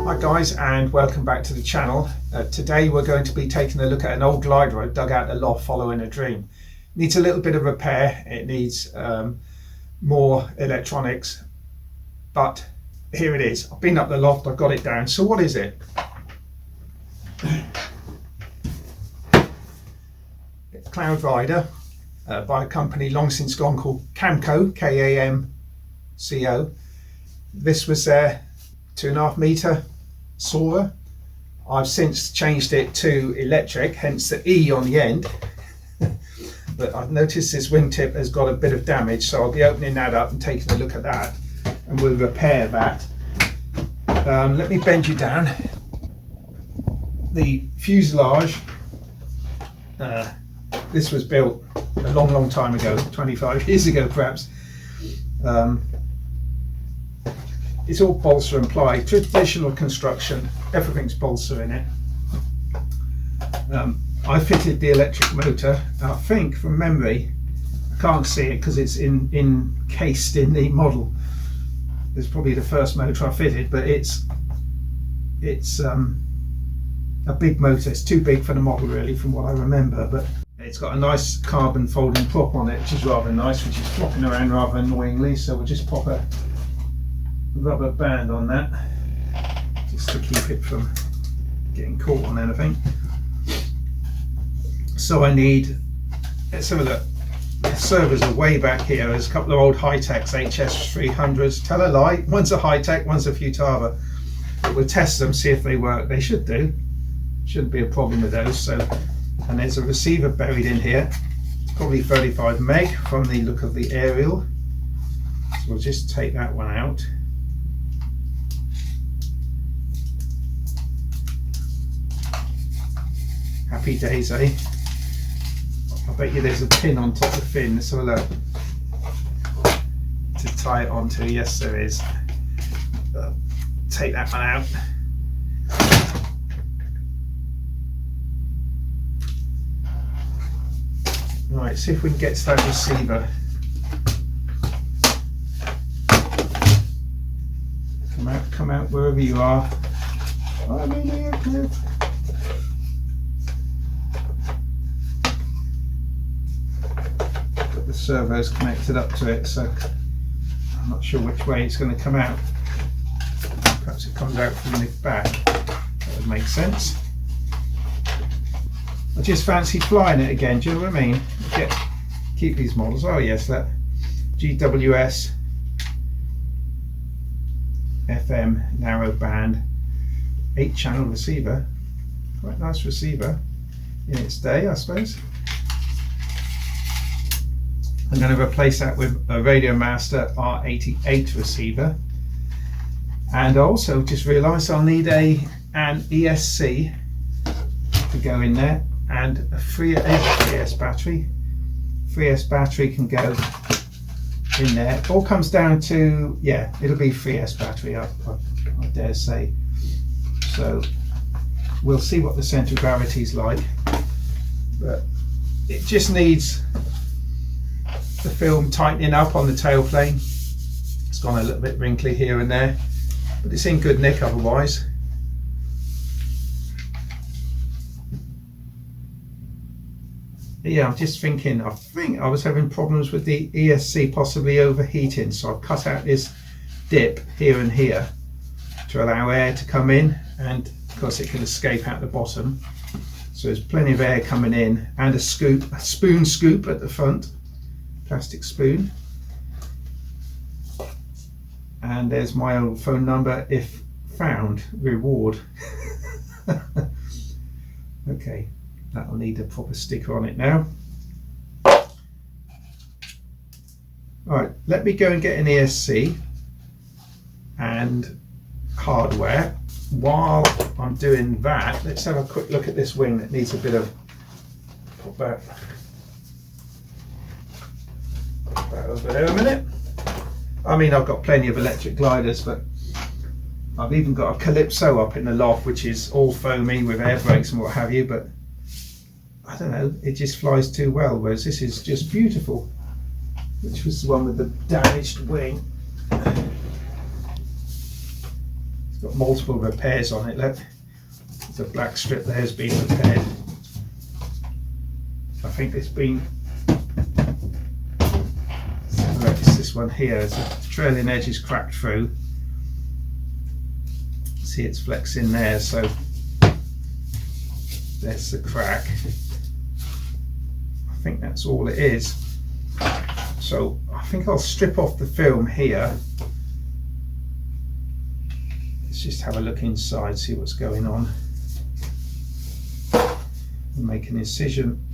Hi guys, and welcome back to the channel. Today we're going to be taking a look at an old glider I dug out the loft following a dream. Needs a little bit of repair, it needs more electronics, but here it is. I've been up the loft, I've got it down. So what is it? It's Cloud Rider by a company long since gone called Kamco, K-A-M-C-O. This was their 2.5 metre Soarer. I've since changed it to electric, hence the E on the end. But I've noticed this wingtip has got a bit of damage, so I'll be opening that up and taking a look at that, and we'll repair that. Let me bend you down. The fuselage, this was built a long time ago, 25 years ago perhaps. It's all balsa and ply, traditional construction, everything's balsa in it. I fitted the electric motor, I think from memory, I can't see it because it's encased in the model. It's probably the first motor I fitted, but it's a big motor. It's too big for the model really from what I remember, but it's got a nice carbon folding prop on it, which is rather nice, which is flopping around rather annoyingly, so we'll just pop a rubber band on that just to keep it from getting caught on anything. So I need, let's have a look. The servers are way back here. There's a couple of old Hi-Techs, HS300s. Tell a lie, one's a Hi-Tech, one's a Futaba. But we'll test them, see if they work. They should do. Shouldn't be a problem with those. So, and there's a receiver buried in here. It's probably 35 meg from the look of the aerial. So we'll just take that one out. Happy days, eh? I bet you there's a pin on top of the fin, let's have a look, to tie it onto. Yes, there is. Take that one out. Right, see if we can get to that receiver. Come out wherever you are. I'm in here, Cliff. The servo's connected up to it, so I'm not sure which way it's going to come out. Perhaps it comes out from the back. That would make sense. I just fancy flying it again, do you know what I mean? Keep these models. Oh yes, that GWS FM narrow band 8-channel receiver. Quite nice receiver in its day, I suppose. I'm going to replace that with a Radiomaster R88 receiver, and I also just realised I'll need an ESC to go in there, and a 3S battery. 3S battery can go in there. It all comes down to, yeah, it'll be 3S battery, I dare say. So we'll see what the centre of gravity is like, but it just needs the film tightening up on the tailplane. It's gone a little bit wrinkly here and there, but it's in good nick otherwise. Yeah, I'm just thinking, I think I was having problems with the ESC possibly overheating, so I've cut out this dip here and here to allow air to come in, and of course it can escape out the bottom. So there's plenty of air coming in, and a spoon scoop at the front. Plastic spoon, and there's my old phone number if found, reward. Okay, that'll need a proper sticker on it now. Alright, let me go and get an ESC and hardware. While I'm doing that, let's have a quick look at this wing that needs a bit of pop back. Over there a minute. I mean, I've got plenty of electric gliders, but I've even got a Calypso up in the loft, which is all foamy with air brakes and what have you, but I don't know, it just flies too well, whereas this is just beautiful, which was the one with the damaged wing. got multiple repairs on it. Look, the black strip there has been repaired. I think it's been, it's this one here, the trailing edge is cracked through. See, it's flexing there, so there's the crack. I think that's all it is. So I think I'll strip off the film here. Let's just have a look inside, see what's going on. And make an incision.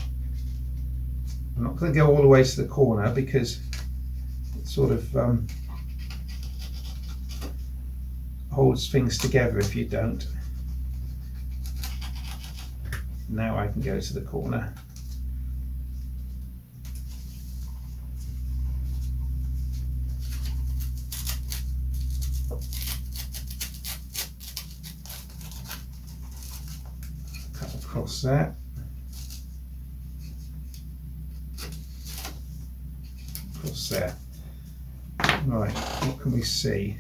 I'm not going to go all the way to the corner because it sort of holds things together if you don't. Now I can go to the corner. Cut across that. Across there. Right, what can we see?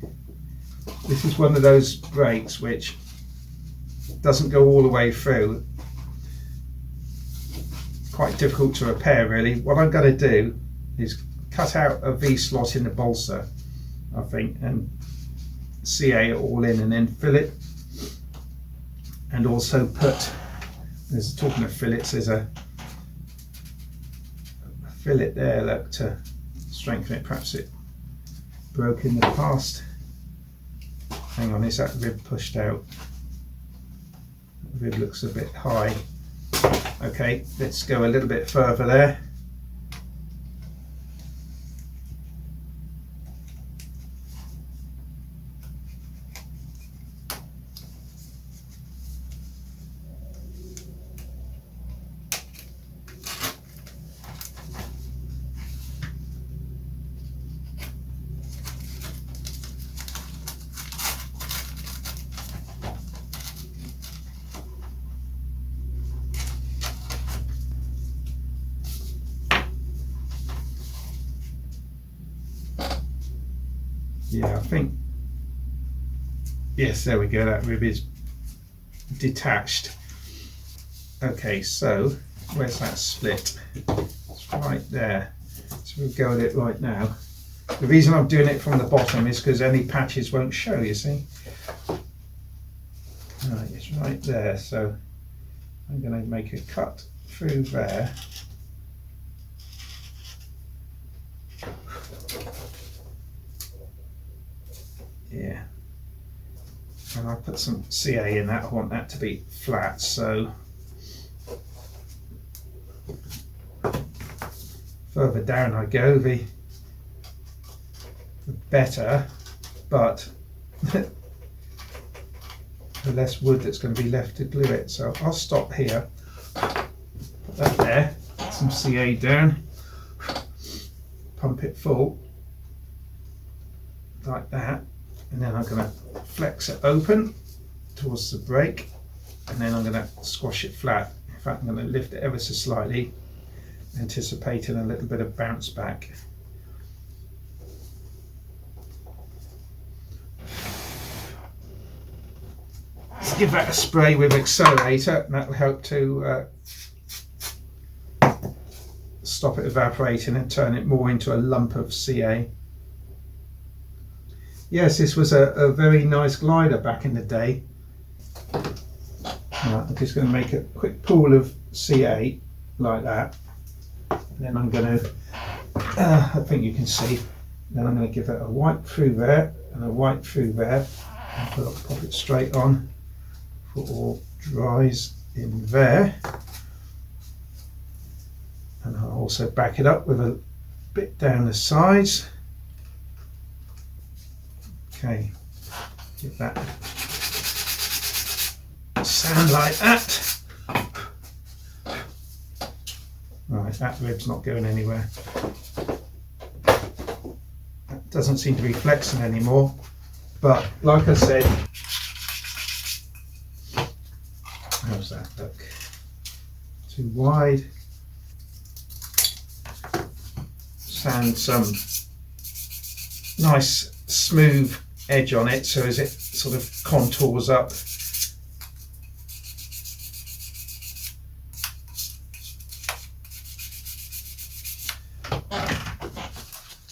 This is one of those brakes which doesn't go all the way through. Quite difficult to repair really. What I'm going to do is cut out a V-slot in the balsa, I think, and CA it all in and then fill it, and also put, there's talking of fillets, there's a fillet there, look, to strengthen it. Perhaps it broke in the past. Hang on, is that rib pushed out? The rib looks a bit high. Okay, let's go a little bit further there. Yeah, I think, yes, there we go, that rib is detached. Okay, so where's that split? It's right there. So we'll go with it right now. The reason I'm doing it from the bottom is because any patches won't show, you see. Right, it's right there, so I'm going to make a cut through there. Yeah, and I put some CA in that. I want that to be flat, so further down I go, the better, but the less wood that's going to be left to glue it. So I'll stop here, put that there, put some CA down, pump it full like that. And then I'm going to flex it open towards the brake, and then I'm going to squash it flat. In fact, I'm going to lift it ever so slightly, anticipating a little bit of bounce back. Let's give that a spray with Accelerator, and that will help to stop it evaporating and turn it more into a lump of CA. Yes, this was a very nice glider back in the day. I'm just going to make a quick pool of CA like that, and then I'm going to, I think you can see, then I'm going to give it a wipe through there and a wipe through there, and pop it straight on for all dries in there. And I'll also back it up with a bit down the sides. Okay, give that sound like that. Right, that rib's not going anywhere. That doesn't seem to be flexing anymore, but like I said, how's that look? Too wide. Sand some nice smooth edge on it, so as it sort of contours up.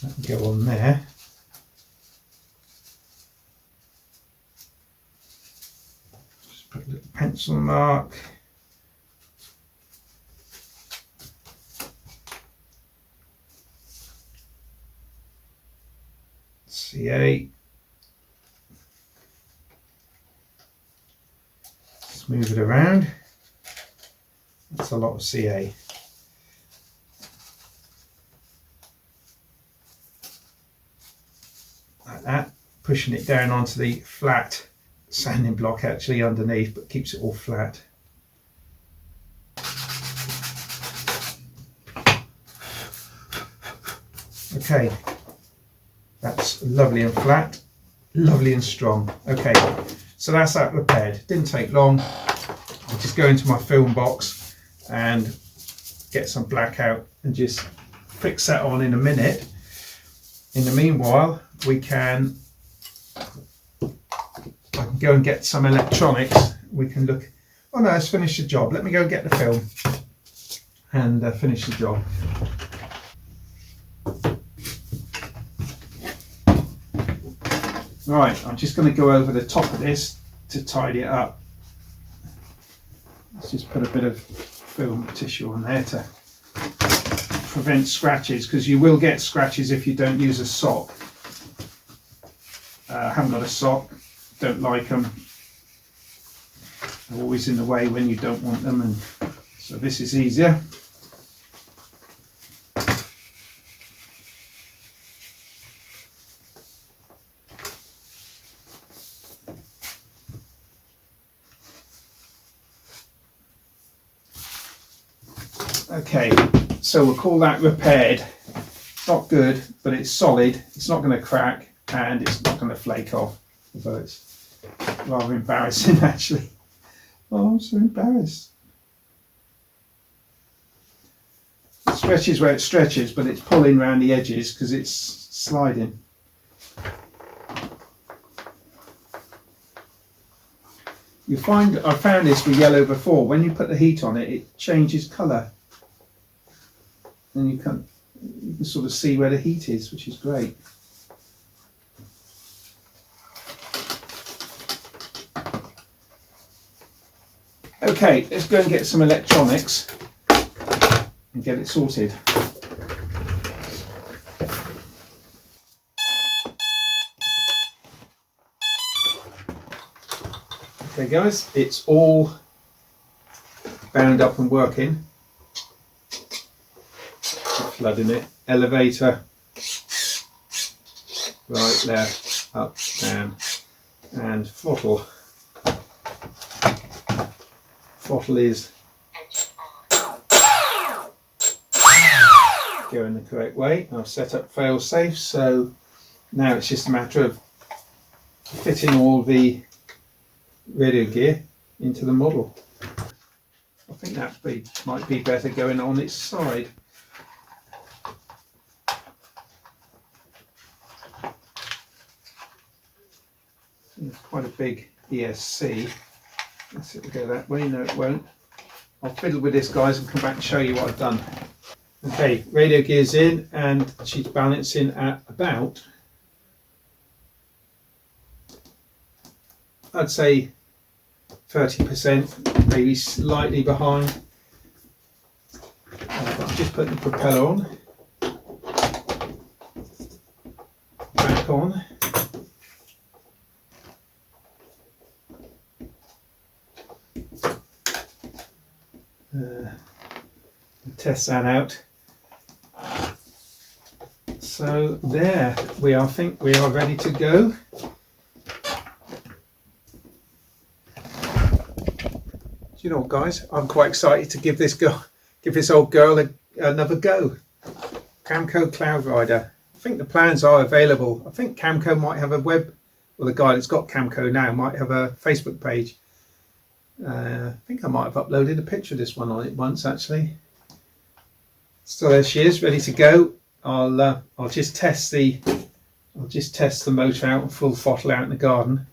That can go on there. Just put a little pencil mark. CA. Move it around. That's a lot of CA. Like that, pushing it down onto the flat sanding block actually underneath, but keeps it all flat. Okay, that's lovely and flat, lovely and strong. Okay. So that's that repaired. Didn't take long. I'll just go into my film box and get some black out and just fix that on in a minute. In the meanwhile, I can go and get some electronics. We can look. Oh no, let's finish the job. Let me go and get the film and finish the job. Right, I'm just going to go over the top of this to tidy it up. Let's just put a bit of film tissue on there to prevent scratches, because you will get scratches if you don't use a sock. I haven't got a sock, don't like them. They're always in the way when you don't want them, and so this is easier. Okay, so we'll call that repaired. It's not good, but it's solid. It's not going to crack and it's not going to flake off. Although it's rather embarrassing actually. Oh, I'm so embarrassed. It stretches where it stretches, but it's pulling around the edges because it's sliding. You find, I found this with yellow before, when you put the heat on it, it changes colour. And you can sort of see where the heat is, which is great. Okay, let's go and get some electronics and get it sorted. Okay guys, it's all bound up and working. Flooding it. Elevator, right, left, up, down, and throttle. Throttle is going the correct way. I've set up fail safe, so now it's just a matter of fitting all the radio gear into the model. I think that might be better going on its side. It's quite a big ESC. Let's it go that way. No, it won't. I'll fiddle with this, guys, and come back and show you what I've done. Okay, radio gear's in, and she's balancing at about, I'd say 30%, maybe slightly behind. I'm just putting the propeller on, back on. Test that out. So there we are. I think we are ready to go. You know what, guys, I'm quite excited to give this old girl another go. Camco Cloud Rider. I think the plans are available. I think Camco might have a the guy that's got Camco now might have a Facebook page. I think I might have uploaded a picture of this one on it once actually. So there she is, ready to go. I'll just test the I'll just test the motor out, full throttle out in the garden.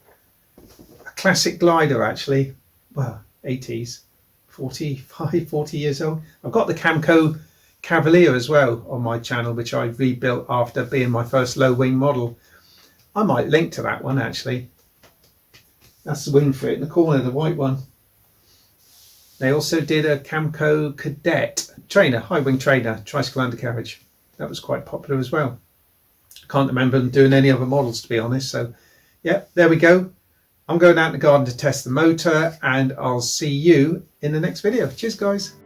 A classic glider actually, well, 80s, 40 years old. I've got the Camco Cavalier as well on my channel, which I rebuilt after being my first low wing model. I might link to that one actually. That's the wing for it in the corner, the white one. They also did a Camco Cadet trainer, high wing trainer, tricycle undercarriage. That was quite popular as well. Can't remember them doing any other models, to be honest. So yeah, there we go. I'm going out in the garden to test the motor, and I'll see you in the next video. Cheers guys.